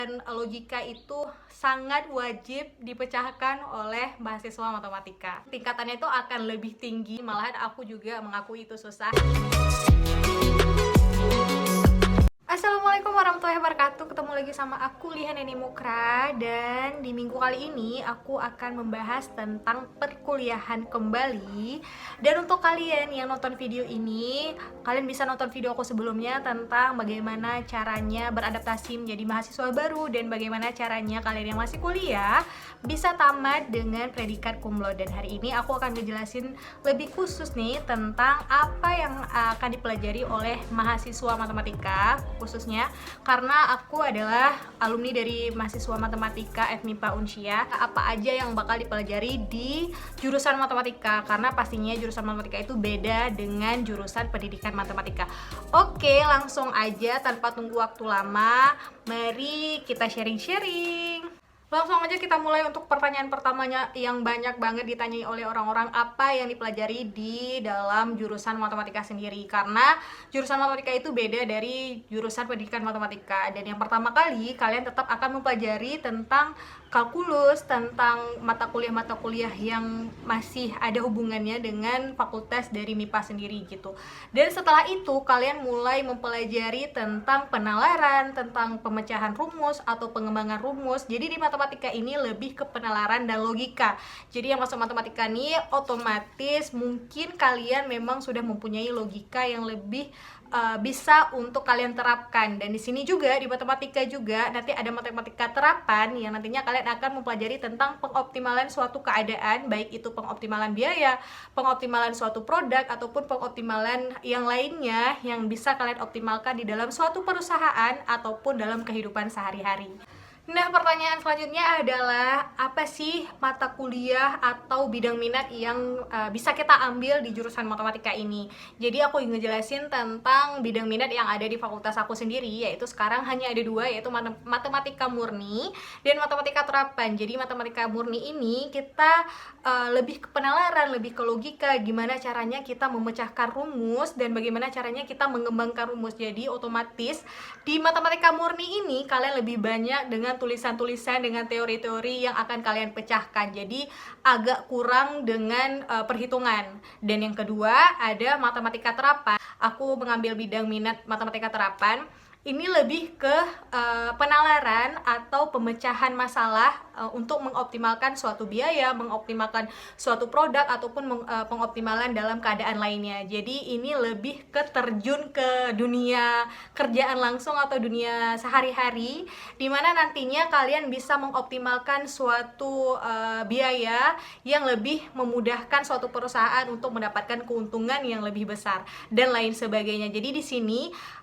Dan logika itu sangat wajib dipecahkan oleh mahasiswa matematika. Tingkatannya itu akan lebih tinggi, malahan aku juga mengakui itu susah. Assalamualaikum warahmatullahi wabarakatuh. Ketemu lagi sama aku Liha Neni Mukra. Dan di minggu kali ini aku akan membahas tentang perkuliahan kembali. Dan untuk kalian yang nonton video ini, kalian bisa nonton video aku sebelumnya tentang bagaimana caranya beradaptasi menjadi mahasiswa baru dan bagaimana caranya kalian yang masih kuliah bisa tamat dengan predikat cum laude. Dan hari ini aku akan ngejelasin lebih khusus nih tentang apa yang akan dipelajari oleh mahasiswa matematika, khususnya karena aku adalah alumni dari mahasiswa matematika FMIPA Unsia. Apa aja yang bakal dipelajari di jurusan matematika, karena pastinya jurusan matematika itu beda dengan jurusan pendidikan matematika. Oke, langsung aja tanpa tunggu waktu lama, mari kita sharing-sharing. Langsung aja kita mulai untuk pertanyaan pertamanya yang banyak banget ditanyai oleh orang-orang, apa yang dipelajari di dalam jurusan matematika sendiri. Karena jurusan matematika itu beda dari jurusan pendidikan matematika. Dan yang pertama kali kalian tetap akan mempelajari tentang kalkulus, tentang mata kuliah yang masih ada hubungannya dengan fakultas dari MIPA sendiri gitu. Dan setelah itu kalian mulai mempelajari tentang penalaran, tentang pemecahan rumus atau pengembangan rumus. Jadi di matematika ini lebih ke penalaran dan logika. Jadi yang masuk matematika ini otomatis mungkin kalian memang sudah mempunyai logika yang lebih bisa untuk kalian terapkan. Dan di sini juga di matematika juga nanti ada matematika terapan yang nantinya kalian akan mempelajari tentang pengoptimalan suatu keadaan, baik itu pengoptimalan biaya, pengoptimalan suatu produk, ataupun pengoptimalan yang lainnya yang bisa kalian optimalkan di dalam suatu perusahaan ataupun dalam kehidupan sehari-hari. Nah, pertanyaan selanjutnya adalah apa sih mata kuliah atau bidang minat yang bisa kita ambil di jurusan matematika ini. Jadi aku ingin ngejelasin tentang bidang minat yang ada di fakultas aku sendiri, yaitu sekarang hanya ada dua, yaitu matematika murni dan matematika terapan. Jadi matematika murni ini kita lebih ke penalaran, lebih ke logika, gimana caranya kita memecahkan rumus dan bagaimana caranya kita mengembangkan rumus. Jadi otomatis di matematika murni ini kalian lebih banyak dengan tulisan-tulisan, dengan teori-teori yang akan kalian pecahkan. Jadi agak kurang dengan perhitungan. Dan yang kedua ada matematika terapan. Aku mengambil bidang minat matematika terapan. Ini lebih ke penalaran atau pemecahan masalah untuk mengoptimalkan suatu biaya, mengoptimalkan suatu produk, ataupun pengoptimalan dalam keadaan lainnya. Jadi ini lebih ke terjun ke dunia kerjaan langsung atau dunia sehari-hari, dimana nantinya kalian bisa mengoptimalkan suatu biaya yang lebih memudahkan suatu perusahaan untuk mendapatkan keuntungan yang lebih besar dan lain sebagainya. Jadi di sini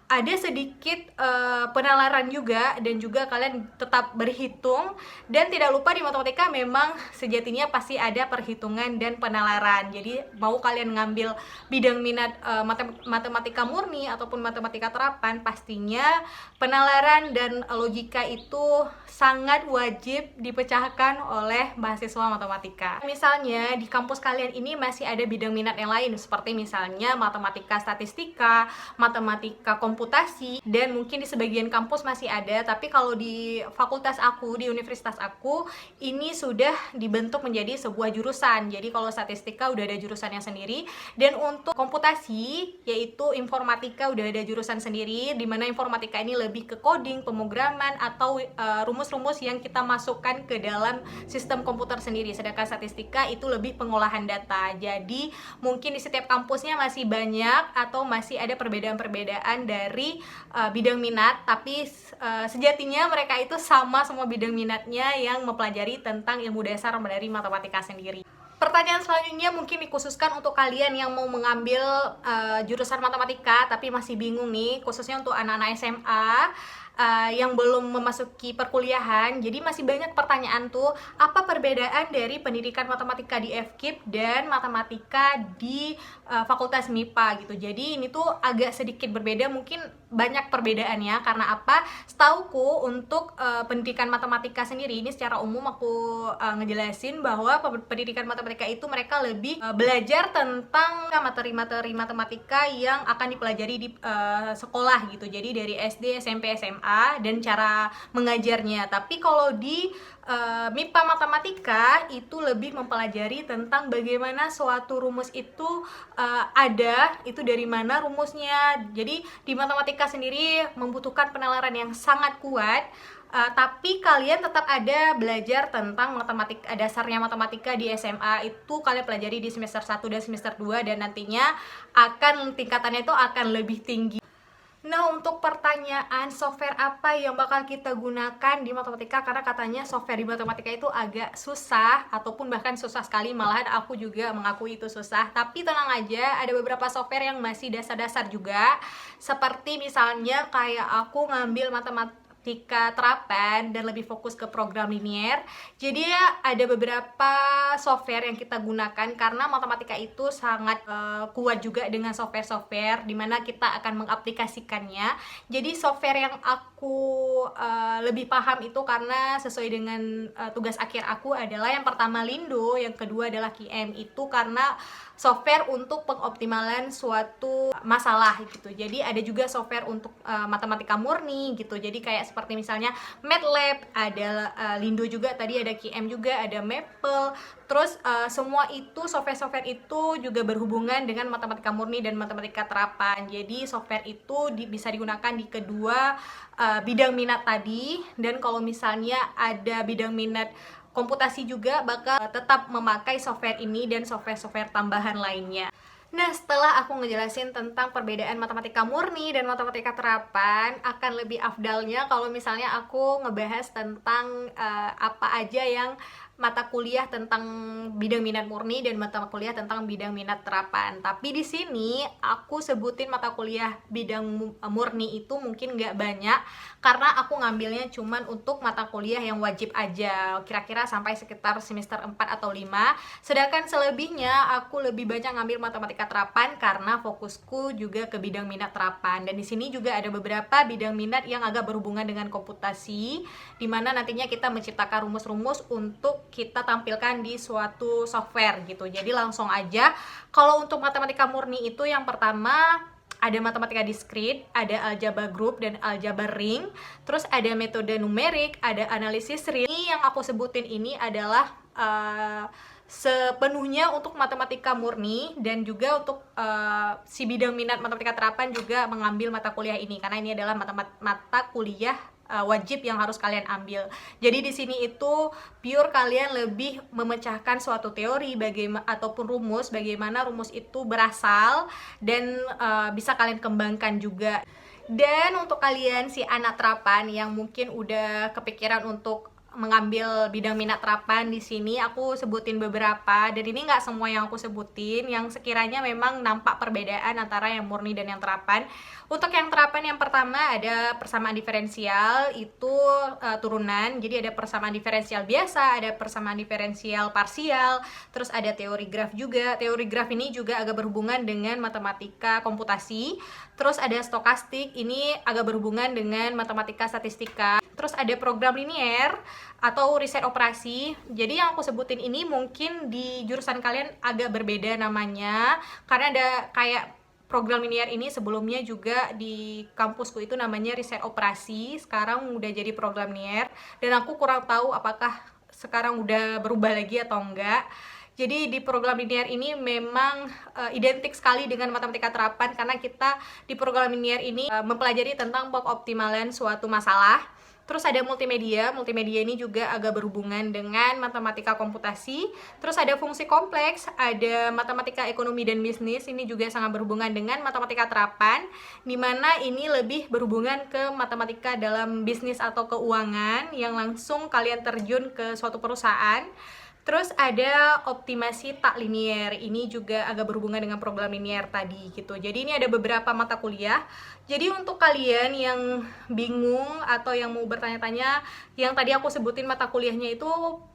ada sedikit penalaran juga, dan juga kalian tetap berhitung. Dan tidak lupa di matematika memang sejatinya pasti ada perhitungan dan penalaran. Jadi mau kalian ngambil bidang minat matematika murni ataupun matematika terapan, pastinya penalaran dan logika itu sangat wajib dipecahkan oleh mahasiswa matematika. Misalnya di kampus kalian ini masih ada bidang minat yang lain, seperti misalnya matematika statistika, matematika komputasi, dan mungkin di sebagian kampus masih ada. Tapi kalau di fakultas aku, di universitas aku, ini sudah dibentuk menjadi sebuah jurusan. Jadi kalau statistika udah ada jurusannya sendiri, dan untuk komputasi yaitu informatika udah ada jurusan sendiri, dimana informatika ini lebih ke coding, pemrograman, atau rumus-rumus yang kita masukkan ke dalam sistem komputer sendiri. Sedangkan statistika itu lebih pengolahan data. Jadi mungkin di setiap kampusnya masih banyak atau masih ada perbedaan-perbedaan dari bidang minat, tapi sejatinya mereka itu sama semua bidang minatnya yang mempelajari tentang ilmu dasar dari matematika sendiri. Pertanyaan selanjutnya mungkin dikhususkan untuk kalian yang mau mengambil jurusan matematika tapi masih bingung nih, khususnya untuk anak-anak SMA yang belum memasuki perkuliahan. Jadi masih banyak pertanyaan tuh, apa perbedaan dari pendidikan matematika di FKIP dan matematika di Fakultas MIPA gitu. Jadi ini tuh agak sedikit berbeda, mungkin banyak perbedaannya. Karena apa? Setauku untuk pendidikan matematika sendiri ini secara umum aku ngejelasin bahwa pendidikan matematika itu mereka lebih belajar tentang materi-materi matematika yang akan dipelajari di sekolah gitu. Jadi dari SD, SMP, SMA SMA dan cara mengajarnya. Tapi kalau di MIPA Matematika itu lebih mempelajari tentang bagaimana suatu rumus itu ada, itu dari mana rumusnya. Jadi di matematika sendiri membutuhkan penalaran yang sangat kuat. Tapi kalian tetap ada belajar tentang matematika, dasarnya matematika di SMA itu kalian pelajari di semester 1 dan semester 2, dan nantinya akan tingkatannya itu akan lebih tinggi. Nah, untuk pertanyaan software apa yang bakal kita gunakan di matematika, karena katanya software di matematika itu agak susah, ataupun bahkan susah sekali, malahan aku juga mengakui itu susah. Tapi tenang aja, ada beberapa software yang masih dasar-dasar juga, seperti misalnya kayak aku ngambil matematika terapan dan lebih fokus ke program linier. Jadi ya ada beberapa software yang kita gunakan karena matematika itu sangat kuat juga dengan software-software dimana kita akan mengaplikasikannya. Jadi software yang aku lebih paham itu karena sesuai dengan tugas akhir aku adalah yang pertama Lindo, yang kedua adalah QM. Itu karena software untuk pengoptimalan suatu masalah gitu. Jadi ada juga software untuk matematika murni gitu. Jadi kayak seperti misalnya MATLAB, ada Lindo juga, tadi ada QM juga, ada Maple. Terus semua itu software-software itu juga berhubungan dengan matematika murni dan matematika terapan. Jadi software itu bisa digunakan di kedua bidang minat tadi. Dan kalau misalnya ada bidang minat komputasi juga bakal tetap memakai software ini dan software-software tambahan lainnya. Nah, setelah aku ngejelasin tentang perbedaan matematika murni dan matematika terapan, akan lebih afdalnya kalau misalnya aku ngebahas tentang apa aja yang mata kuliah tentang bidang minat murni dan mata kuliah tentang bidang minat terapan. Tapi di sini aku sebutin mata kuliah bidang murni itu mungkin nggak banyak, karena aku ngambilnya cuman untuk mata kuliah yang wajib aja, kira-kira sampai sekitar semester 4 atau 5. Sedangkan selebihnya aku lebih banyak ngambil matematika terapan karena fokusku juga ke bidang minat terapan. Dan di sini juga ada beberapa bidang minat yang agak berhubungan dengan komputasi, dimana nantinya kita menciptakan rumus-rumus untuk kita tampilkan di suatu software gitu. Jadi langsung aja, kalau untuk matematika murni itu yang pertama ada matematika diskrit, ada aljabar group dan aljabar ring, terus ada metode numerik, ada analisis real. Ini yang aku sebutin ini adalah sepenuhnya untuk matematika murni, dan juga untuk si bidang minat matematika terapan juga mengambil mata kuliah ini karena ini adalah mata kuliah wajib yang harus kalian ambil. Jadi di sini itu pure kalian lebih memecahkan suatu teori ataupun rumus, bagaimana rumus itu berasal dan bisa kalian kembangkan juga. Dan untuk kalian si anak terapan yang mungkin udah kepikiran untuk mengambil bidang minat terapan, di sini aku sebutin beberapa, dan ini nggak semua yang aku sebutin, yang sekiranya memang nampak perbedaan antara yang murni dan yang terapan. Untuk yang terapan yang pertama ada persamaan diferensial, itu turunan. Jadi ada persamaan diferensial biasa, ada persamaan diferensial parsial, terus ada teori graf juga. Teori graf ini juga agak berhubungan dengan matematika komputasi. Terus ada stokastik, ini agak berhubungan dengan matematika statistika. Terus ada program linier atau riset operasi. Jadi yang aku sebutin ini mungkin di jurusan kalian agak berbeda namanya, karena ada kayak program linier ini sebelumnya juga di kampusku itu namanya riset operasi, sekarang udah jadi program linier, dan aku kurang tahu apakah sekarang udah berubah lagi atau enggak. Jadi di program linier ini memang identik sekali dengan matematika terapan, karena kita di program linier ini mempelajari tentang pengoptimalan suatu masalah. Terus ada multimedia, multimedia ini juga agak berhubungan dengan matematika komputasi. Terus ada fungsi kompleks, ada matematika ekonomi dan bisnis, ini juga sangat berhubungan dengan matematika terapan, dimana ini lebih berhubungan ke matematika dalam bisnis atau keuangan, yang langsung kalian terjun ke suatu perusahaan. Terus ada optimasi tak linier, ini juga agak berhubungan dengan program linier tadi gitu. Jadi ini ada beberapa mata kuliah. Jadi untuk kalian yang bingung atau yang mau bertanya-tanya, yang tadi aku sebutin mata kuliahnya itu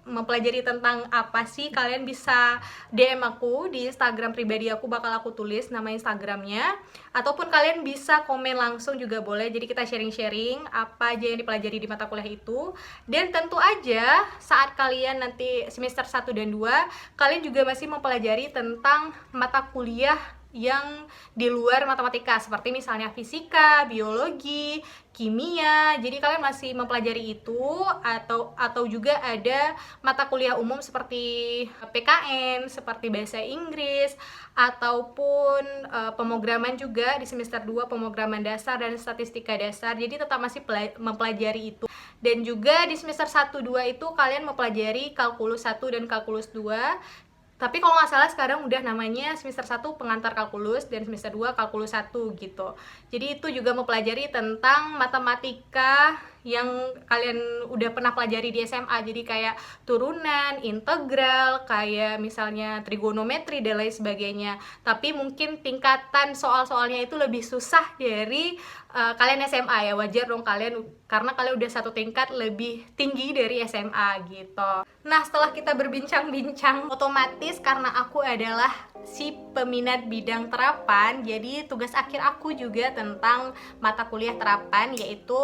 mempelajari tentang apa sih, kalian bisa DM aku di Instagram pribadi aku, bakal aku tulis nama Instagramnya, ataupun kalian bisa komen langsung juga boleh. Jadi kita sharing-sharing apa aja yang dipelajari di mata kuliah itu. Dan tentu aja saat kalian nanti semester 1 dan 2, kalian juga masih mempelajari tentang mata kuliah yang di luar matematika, seperti misalnya fisika, biologi, kimia. Jadi kalian masih mempelajari itu, atau juga ada mata kuliah umum seperti PKN, seperti bahasa Inggris, ataupun pemrograman juga di semester 2, pemrograman dasar dan statistika dasar. Jadi tetap masih mempelajari itu. Dan juga di semester 1 2 itu kalian mempelajari kalkulus 1 dan kalkulus 2. Tapi kalau nggak salah sekarang udah namanya semester 1 pengantar kalkulus dan semester 2 kalkulus 1 gitu. Jadi itu juga mempelajari tentang matematika yang kalian udah pernah pelajari di SMA. Jadi kayak turunan, integral, kayak misalnya trigonometri dan lain sebagainya. Tapi mungkin tingkatan soal-soalnya itu lebih susah dari kalian SMA ya. Wajar dong kalian, karena kalian udah satu tingkat lebih tinggi dari SMA gitu. Nah, setelah kita berbincang-bincang, otomatis karena aku adalah si peminat bidang terapan, jadi tugas akhir aku juga tentang mata kuliah terapan, yaitu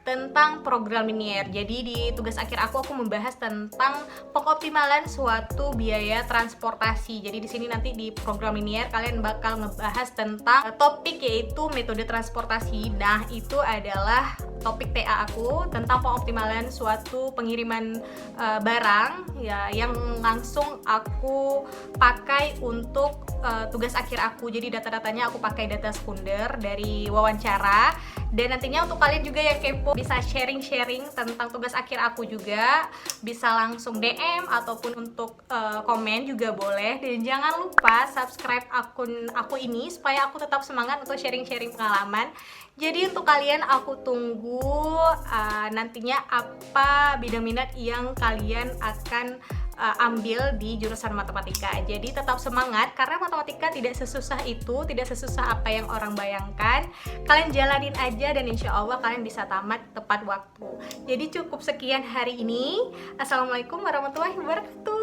tentang program linear. Jadi di tugas akhir aku membahas tentang pengoptimalan suatu biaya transportasi. Jadi di sini nanti di program linear kalian bakal ngebahas tentang topik yaitu metode transportasi. Nah, itu adalah topik TA aku tentang pengoptimalan suatu pengiriman barang ya, yang langsung aku pakai untuk tugas akhir aku. Jadi data-datanya aku pakai data sekunder dari wawancara. Dan nantinya untuk kalian juga yang kepo bisa sharing-sharing tentang tugas akhir aku juga, bisa langsung DM ataupun untuk komen juga boleh. Dan jangan lupa subscribe akun aku ini supaya aku tetap semangat untuk sharing-sharing pengalaman. Jadi untuk kalian aku tunggu nantinya apa bidang minat yang kalian akan ambil di jurusan matematika. Jadi tetap semangat karena matematika tidak sesusah itu, tidak sesusah apa yang orang bayangkan. Kalian jalanin aja dan insya Allah kalian bisa tamat tepat waktu. Jadi cukup sekian hari ini. Assalamualaikum warahmatullahi wabarakatuh.